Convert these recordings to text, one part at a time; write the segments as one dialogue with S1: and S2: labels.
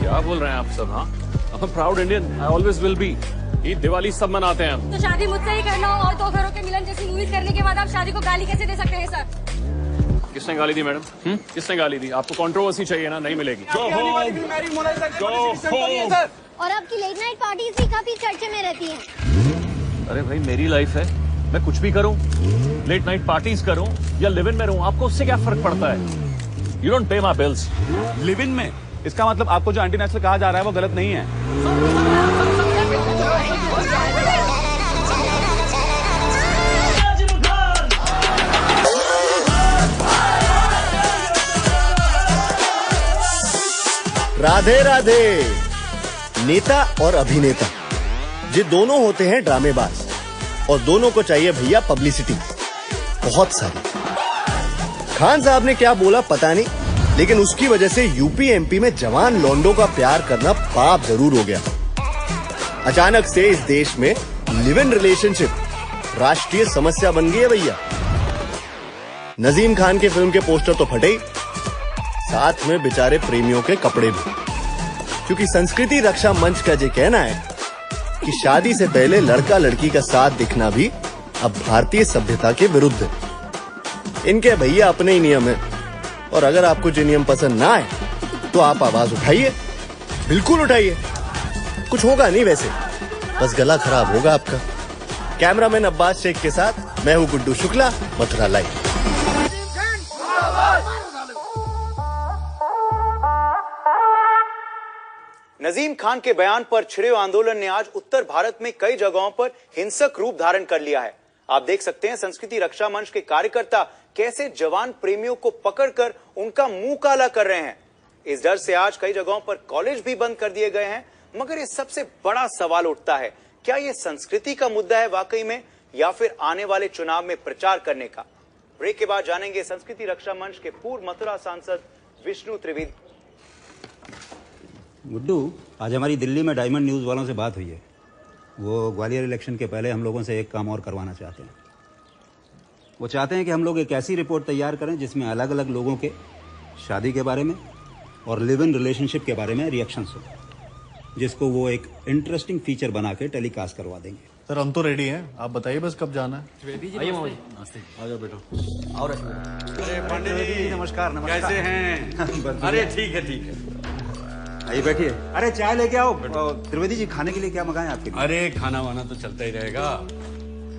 S1: क्या बोल रहे हैं आप सब? हाँ, I'm a proud Indian. I always will be. Eid Diwali सब मनाते हैं हम।
S2: तो शादी मुझसे ही करना हो और दो घरों के मिलन जैसी मूवीज करने के बाद आप शादी को गाली कैसे दे सकते हैं सर?
S1: किसने गाली दी मैडम? किसने गाली दी? आपको कंट्रोवर्सी चाहिए ना? नहीं मिलेगी।
S3: और आपकी लेट नाइट पार्टीज भी काफी चर्चे में रहती हैं।
S1: अरे भाई मेरी लाइफ है, मैं कुछ भी करूं, लेट नाइट पार्टीज करूं या लिव इन में रहूं, आपको उससे क्या फर्क पड़ता है? You don't pay my bills.
S4: Live in में इसका मतलब आपको जो एंटी नेचुरल कहा जा रहा है वो गलत नहीं है।
S5: राधे राधे। नेता और अभिनेता ये दोनों होते हैं ड्रामेबाज और दोनों को चाहिए भैया पब्लिसिटी बहुत सारी। खान साहब ने क्या बोला पता नहीं, लेकिन उसकी वजह से यूपी एमपी में जवान लौंडों का प्यार करना पाप जरूर हो गया। अचानक से इस देश में लिव इन रिलेशनशिप राष्ट्रीय समस्या बन गई है भैया। नजीम खान के फिल्म के पोस्टर तो फटे ही, साथ में बेचारे प्रेमियों के कपड़े भी, क्योंकि संस्कृति रक्षा मंच का ये कहना है कि शादी से पहले लड़का लड़की का साथ दिखना भी अब भारतीय सभ्यता के विरुद्ध है। इनके भैया अपने ही नियम है और अगर आपको जो नियम पसंद ना आए तो आप आवाज उठाइए, बिल्कुल उठाइए, कुछ होगा नहीं वैसे, बस गला खराब होगा आपका। कैमरामैन अब्बास शेख के साथ मैं हूं गुड्डू शुक्ला, मथुरा लाइव।
S6: नजीम खान के बयान पर छिड़े आंदोलन ने आज उत्तर भारत में कई जगहों पर हिंसक रूप धारण कर लिया है। आप देख सकते हैं संस्कृति रक्षा मंच के कार्यकर्ता कैसे जवान प्रेमियों को पकड़कर उनका मुंह काला कर रहे हैं। इस डर से आज कई जगहों पर कॉलेज भी बंद कर दिए गए हैं। मगर ये सबसे बड़ा सवाल उठता है, क्या ये संस्कृति का मुद्दा है वाकई में, या फिर आने वाले चुनाव में प्रचार करने का? ब्रेक के बाद जानेंगे संस्कृति रक्षा मंच के पूर्व मथुरा सांसद विष्णु त्रिवेदी।
S7: गुड्डू, आज हमारी दिल्ली में डायमंड न्यूज़ वालों से बात हुई है। वो ग्वालियर इलेक्शन के पहले हम लोगों से एक काम और करवाना चाहते हैं। वो चाहते हैं कि हम लोग एक ऐसी रिपोर्ट तैयार करें जिसमें अलग अलग लोगों के शादी के बारे में और लिव इन रिलेशनशिप के बारे में रिएक्शंस हो, जिसको वो एक इंटरेस्टिंग फीचर बना के टेलीकास्ट करवा देंगे।
S8: सर हम तो रेडी हैं, आप बताइए बस कब जाना है।
S1: आइए मामा जी, आ जाओ बेटा।
S7: और
S4: अरे पांडे जी
S7: नमस्कार। नमस्कार,
S4: कैसे हैं? अरे ठीक है ठीक है,
S7: आइए बैठिए। अरे चाय लेके आओ। त्रिवेदी जी, खाने के लिए क्या मंगाएं आपके लिए?
S4: अरे खाना वाना तो चलता ही रहेगा।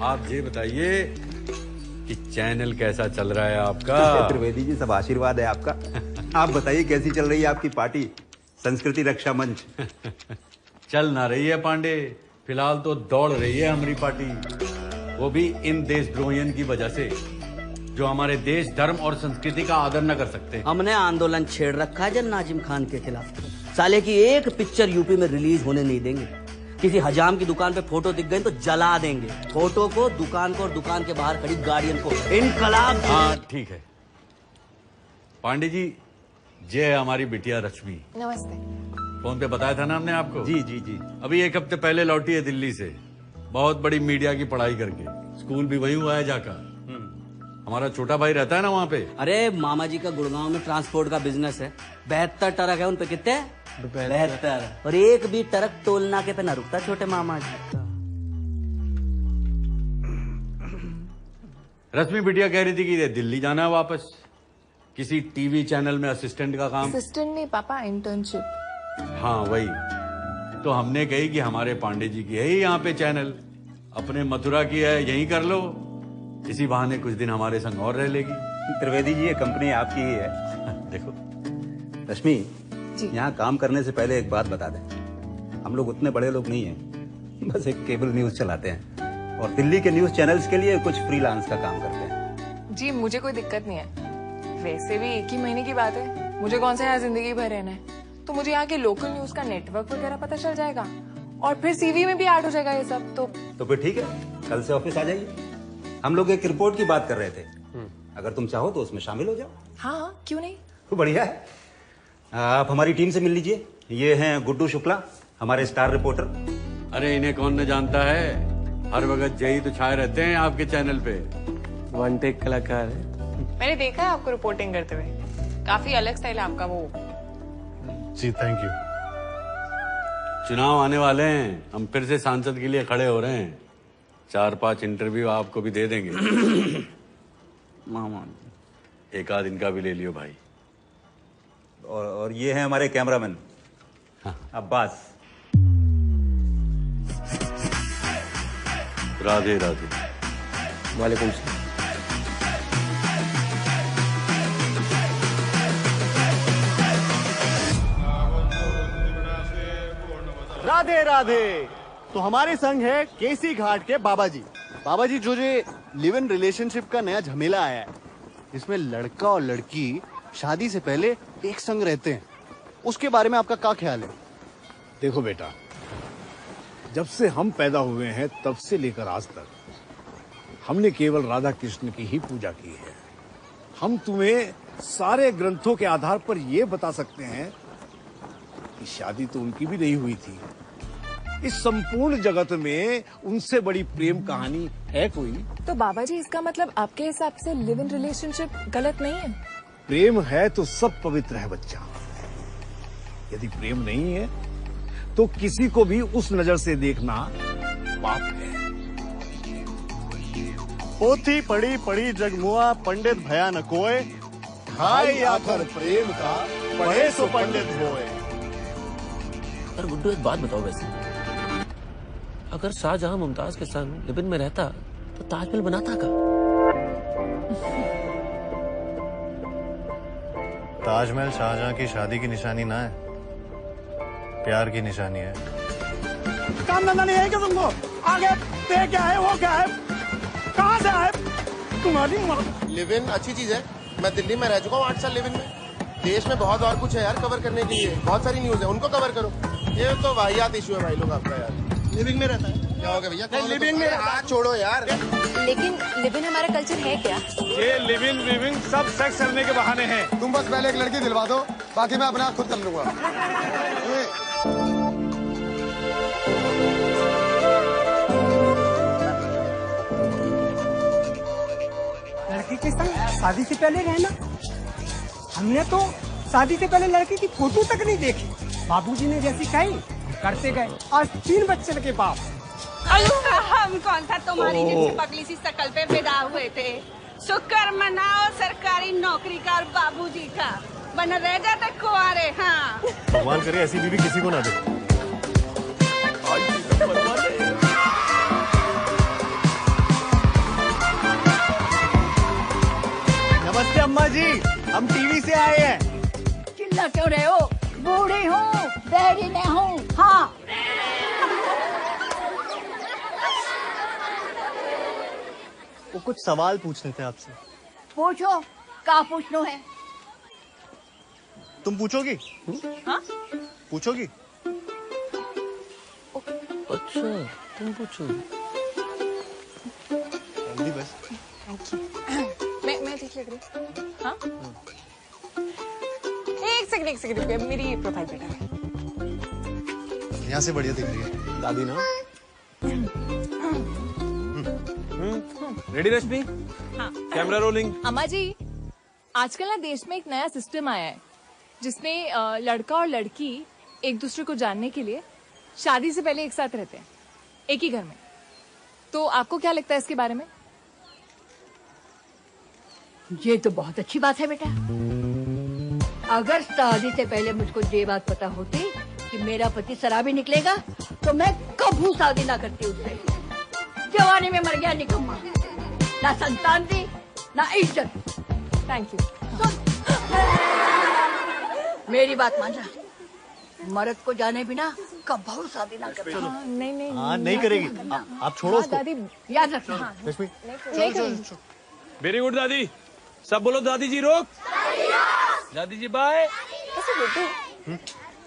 S4: आप ये बताइए कि चैनल कैसा चल रहा है आपका?
S7: त्रिवेदी जी, सब आशीर्वाद है आपका। आप बताइए कैसी चल रही है आपकी पार्टी संस्कृति रक्षा मंच?
S4: चल ना रही है पांडे, फिलहाल तो दौड़ रही है हमारी पार्टी, वो भी इन देशद्रोहियों की वजह से जो हमारे देश, धर्म और संस्कृति का आदर न कर सकते।
S9: हमने आंदोलन छेड़ रखा है जन नाजिम खान के खिलाफ। साले की एक पिक्चर यूपी में रिलीज होने नहीं देंगे। किसी हजाम की दुकान पे फोटो दिख गई तो जला देंगे फोटो को, दुकान को और दुकान के बाहर खड़ी गाड़ियों को। इनकलाब।
S4: हाँ ठीक है पांडे जी, ये है हमारी बिटिया रश्मि।
S10: नमस्ते।
S4: फोन पे बताया था ना हमने आपको?
S7: जी जी जी।
S4: अभी एक हफ्ते पहले लौटी है दिल्ली से, बहुत बड़ी मीडिया की पढ़ाई करके। स्कूल भी वही हुआ है जाकर। हमारा छोटा भाई रहता है ना वहाँ पे।
S9: अरे मामा जी का गुड़गांव में ट्रांसपोर्ट का बिजनेस है। 72 ट्रक है उन पे। कितने? 72। और एक भी ट्रक टोल नाके पे न रुकता छोटे मामा जी का।
S4: रश्मि बिटिया कह रही थी कि दिल्ली जाना है वापस, किसी टीवी चैनल में असिस्टेंट का काम।
S10: असिस्टेंट नहीं पापा, इंटर्नशिप।
S4: हाँ वही तो हमने कही कि हमारे पांडे जी की है ही यहाँ पे चैनल, अपने मथुरा की है, यही कर लो, इसी बहाने कुछ दिन हमारे संग और रह लेगी।
S7: त्रिवेदी जी, ये कंपनी आपकी ही है।
S4: देखो
S7: रश्मि, यहाँ काम करने से पहले एक बात बता दें, हम लोग उतने बड़े लोग नहीं हैं, बस एक केबल न्यूज चलाते हैं और दिल्ली के न्यूज चैनल्स के लिए कुछ फ्रीलांस का काम करते हैं।
S10: जी मुझे कोई दिक्कत नहीं है, वैसे भी एक ही महीने की बात है, मुझे कौन सा यहाँ जिंदगी भर रहना है। तो मुझे यहाँ के लोकल न्यूज का नेटवर्क वगैरह पता चल जाएगा और फिर सीवी में भी ऐड हो जाएगा ये सब। तो
S7: फिर ठीक है, कल से ऑफिस आ जाइए। हम लोग एक रिपोर्ट की बात कर रहे थे, अगर तुम चाहो तो उसमें शामिल हो जाओ।
S10: हाँ क्यों नहीं।
S7: तो बढ़िया है, आप हमारी टीम से मिल लीजिए। ये हैं गुड्डू शुक्ला, हमारे स्टार रिपोर्टर।
S4: अरे इन्हें कौन न जानता है, हर वक्त यही तो छाए रहते हैं आपके चैनल पे।
S11: वन टेक कलाकार है।
S10: मैंने देखा है आपको रिपोर्टिंग करते हुए, काफी अलग स्टाइल है आपका वो।
S8: जी थैंक यू।
S4: चुनाव आने वाले हैं, हम फिर से सांसद के लिए खड़े हो रहे हैं। 4-5 इंटरव्यू आपको भी दे देंगे।
S7: मामा।
S4: एक आध इनका भी ले लियो भाई।
S7: और ये है हमारे कैमरामैन अब्बास।
S4: राधे राधे।
S11: वालेकुम सलाम।
S5: राधे राधे। तो हमारे संग है केसी घाट के बाबा जी। बाबा जी, जो ये लिव इन रिलेशनशिप का नया झमेला आया है, इसमें लड़का और लड़की शादी से पहले एक संग रहते हैं, उसके बारे में आपका क्या ख्याल है?
S8: देखो बेटा, जब से हम पैदा हुए हैं तब से लेकर आज तक हमने केवल राधा कृष्ण की ही पूजा की है। हम तुम्हें सारे ग्रंथों के आधार पर यह बता सकते हैं कि शादी तो उनकी भी नहीं हुई थी। इस संपूर्ण जगत में उनसे बड़ी प्रेम कहानी है कोई?
S10: तो बाबा जी, इसका मतलब आपके हिसाब से लिव इन रिलेशनशिप गलत नहीं है?
S8: प्रेम है तो सब पवित्र है बच्चा। यदि प्रेम नहीं है तो किसी को भी उस नजर से देखना पाप है।
S5: पोथी पढ़ी पढ़ी जगमुआ, पंडित भया न कोय, खाई आखर प्रेम का, पढ़े सो पंडित होए।
S11: पर गुड्डू, एक बात बताओ, वैसे अगर शाहजहां मुमताज के संग लिव इन में रहता तो ताजमहल बनाता का?
S8: ताजमहल शाहजहां की शादी की निशानी ना है, प्यार की निशानी है।
S5: काम धंधा नहीं है क्या तुमको? आगे ते क्या है, वो क्या है, कहाँ से आए तुम्हारी?
S12: लिव इन अच्छी चीज है। मैं दिल्ली में रह चुका हूँ 8 साल लिव इन में। देश में बहुत और कुछ है यार कवर करने के लिए, बहुत सारी न्यूज है, उनको कवर करो। ये तो वाहियात इशू है भाई लोग आपका यार।
S5: लिविंग में रहता है
S12: क्या हो गया भैया?
S5: लिविंग में
S12: हाथ छोड़ो यार।
S2: लेकिन लिव इन हमारा कल्चर है क्या?
S8: ये लिव इन विविंग सब सेक्स करने के बहाने हैं।
S12: तुम बस पहले एक लड़की दिलवा दो, बाकी मैं अपने आप खुद कर लूंगा।
S13: लड़की के संग शादी से पहले रहना? हमने तो शादी से पहले लड़की की फोटो तक नहीं देखी। बाबूजी ने जैसी कही करते गए। आज 3 बच्चे के बाप।
S14: हम कौन था तुम्हारी जिनसे पगली सी शकल पे विदा हुए थे? शुक्र मनाओ सरकारी नौकरी का और बाबूजी का, बना रह जाते कुआरे। हाँ,
S8: भगवान करे ऐसी बीवी किसी को ना दे।
S5: नमस्ते अम्मा जी, हम टीवी से आए हैं।
S14: चिल्ला क्यों रहे हो? बूढ़ी हूँ, बहरी नहीं हूँ। हाँ,
S5: वो कुछ सवाल पूछने थे आपसे।
S14: पूछो, क्या पूछना है?
S5: तुम पूछोगी?
S14: हाँ?
S5: पूछोगी?
S11: अच्छा, तुम पूछो।
S5: जल्दी बस।
S10: मैं ठीक लग रही। हाँ? एक सेकंड, मेरी प्रोफाइल बेटा है।
S8: यहाँ से बढ़िया दिख रही है दादी ना।
S11: रेडी रश्मि?
S10: हाँ।
S11: Camera rolling.
S10: अम्मा जी, आजकल ना देश में एक नया सिस्टम आया है जिसमें लड़का और लड़की एक दूसरे को जानने के लिए शादी से पहले एक साथ रहते हैं, एक ही घर में। तो आपको क्या लगता है इसके बारे में?
S14: ये तो बहुत अच्छी बात है बेटा। अगर शादी से पहले मुझको ये बात पता होती कि मेरा पति शराबी निकलेगा तो मैं कभी शादी ना करती उससे। जवानी में मर गया निकम्मा, ना संतान थी ना इज्जत।
S10: Thank you.
S14: मेरी बात मान जा, मर्द को जाने बिना कभी शादी ना करती।
S10: नहीं
S5: हाँ, नहीं करेगी। आप छोड़ो उसको।
S10: दादी
S14: याद रखना।
S5: रश्मि,
S10: नहीं करेंगी।
S11: वेरी गुड दादी। सब बोलो दादी जी रोक। दादी जी बाय।
S10: कैसे बोलते?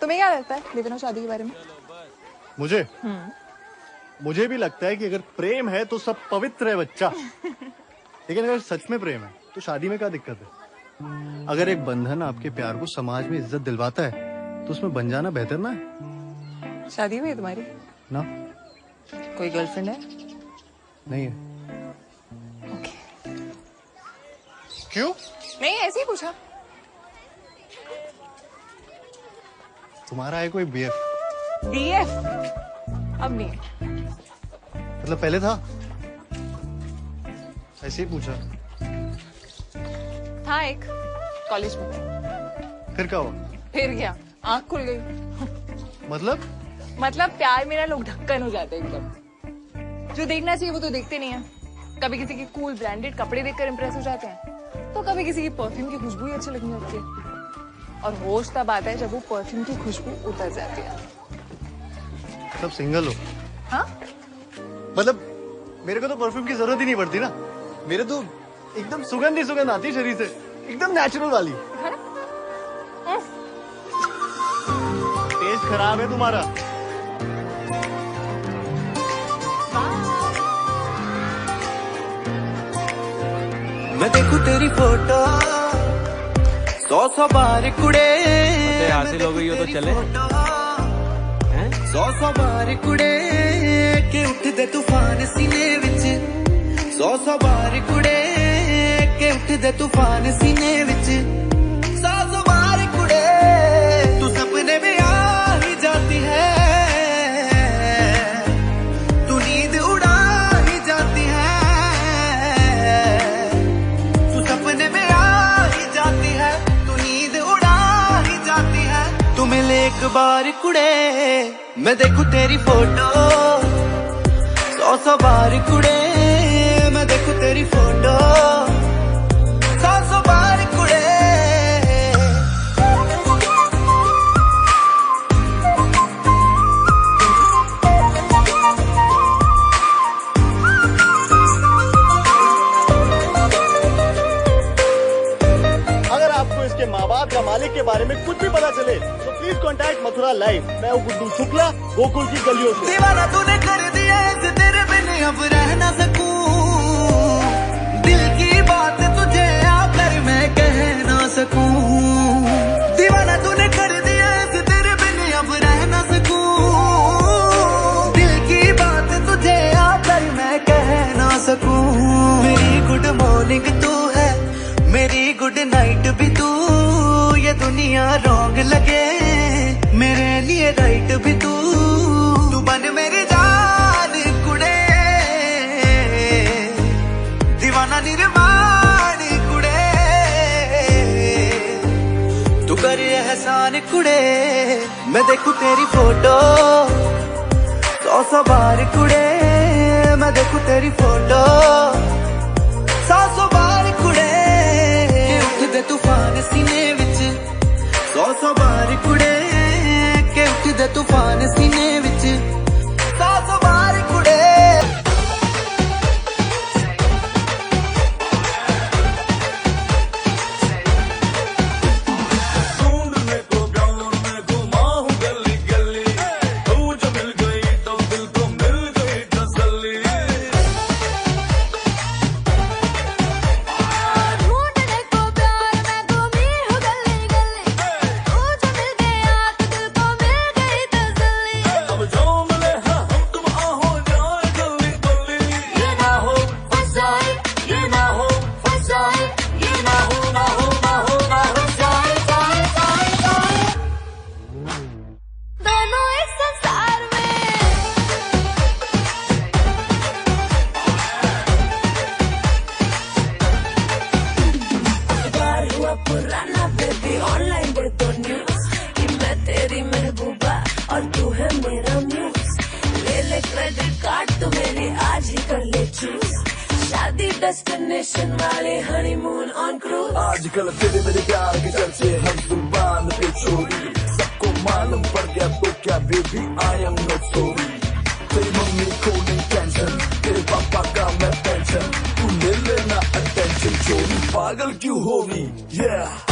S10: तुम्हें क्या लगता है लिव इन और शादी के बारे में?
S5: मुझे भी लगता है कि अगर प्रेम है तो सब पवित्र है बच्चा। लेकिन अगर सच में प्रेम है तो शादी में क्या दिक्कत है? अगर एक बंधन आपके प्यार को समाज में इज्जत दिलवाता है तो उसमें बन जाना बेहतर ना है?
S10: शादी हुई है तुम्हारी?
S5: ना।
S10: कोई गर्लफ्रेंड है?
S5: नहीं है।
S10: क्यों? नहीं, ऐसे ही पूछा।
S5: तुम्हारा है कोई बीएफ?
S10: BF अब नहीं है।
S15: मतलब पहले था? ऐसे ही पूछा।
S10: था एक कॉलेज में।
S15: फिर क्या हुआ?
S10: फिर क्या, आँख खुल गई। मतलब प्यार में ना लोग ढक्कन हो जाते हैं एकदम। जो देखना चाहिए वो तो देखते नहीं है। कभी किसी के कूल ब्रांडेड कपड़े देखकर इंप्रेस हो जाते हैं, तो कभी किसी की परफ्यूम की खुशबू ही अच्छी लगने लगती है। और होश तब आता है जब वो परफ्यूम की खुशबू उतर जाती है।
S15: सब सिंगल हो?
S10: हाँ?
S15: मतलब मेरे को तो परफ्यूम की जरूरत ही नहीं पड़ती ना। मेरे तो एकदम सुगंध ही सुगंध आती है शरीर से, एकदम नेचुरल वाली। टेस्ट खराब है तुम्हारा।
S16: मैं देखूं तेरी फोटो 100 बार कुड़े।
S11: हासिल हो गई हो तो चले।
S16: 100 बार कुड़े के उठदे तूफान सीने विच। 100 बार कुड़े के उठदे तूफान सीने विच। 100 बार कुड़े तू सपने में आ ही जाती है। तू नींद उड़ा ही जाती है। तू सपने में आ ही जाती है। तू नींद उड़ा ही जाती है। तू मिले एक बार कुड़े मैं देखूं तेरी फोटो 100 बार कुड़े। मैं देखूं तेरी फोटो 100 बार कुड़े।
S5: अगर आपको इसके माँ बाप या मालिक के बारे में कुछ भी पता चले तो प्लीज कॉन्टैक्ट मथुरा लाइव। मैं हूँ गुड्डू शुक्ला, गोकुल की गलियों से।
S16: दीवाना तूने कर दिया है, तेरे बिन अब रह ना सकूं। दिल की बात तुझे आकर मैं कह ना सकूं। दीवाना तूने कर दिया है, तेरे बिन अब रह ना सकूं। दिल की बात तुझे आकर मैं कह ना सकूं। मेरी गुड मॉर्निंग तू है, मेरी गुड नाइट भी तू। ये दुनिया रॉन्ग लगे मेरे लिए राइट भी तू। तू बन मेरी जान कुड़े, दीवाना निर्माण कुड़े। तू कर एहसान कुड़े मैं देखूं तेरी फोटो 100 बार कुड़े। मैं देखूं तेरी फोटो 100 बार कुड़े। उठदे तूफान सीने विच 100 बार कुड़े के उठदे तूफान सीने विच 100 बार कुड़े।
S17: ढूंढने को प्यार में घुमा हूँ गली गली। तू जो मिल गई तो दिल को मिल गई तसल्ली।
S2: ढूंढने को प्यार में घूमी हूँ गली गली। तू जो मिल गया तो दिल को मिल गई तसल्ली।
S17: अब जो मिले हैं हम तुम आओ जाए जल्दी जल्दी। ये ना हो फंस जाए, ये ना हो फंस जाए। ये ना हो ना हो ना हो ना हो जाए जाए जाए जाए।
S2: दोनों एक संसार में
S18: बार हुआ पुराना बेबी ऑनलाइन दे दो न्यूज कि मैं तेरी महबूबा और तू है मेरा म्यूज। ले क्रेडिट कार्ड तो मेरी आज ही कर ले चूज। शादी डेस्टिनेशन वाले हनीमून ऑन क्रूज।
S17: आजकल तेरे मेरे प्यार के चर्चे हर जुबान पे चोरी। सबको मालूम पड़ गया तो क्या baby I am not sorry. तेरी मम्मी को नहीं टेंशन, तेरे पापा का मैं पेंशन। तू ले लेना अटेंशन, चोरी पागल क्यों होगी। yeah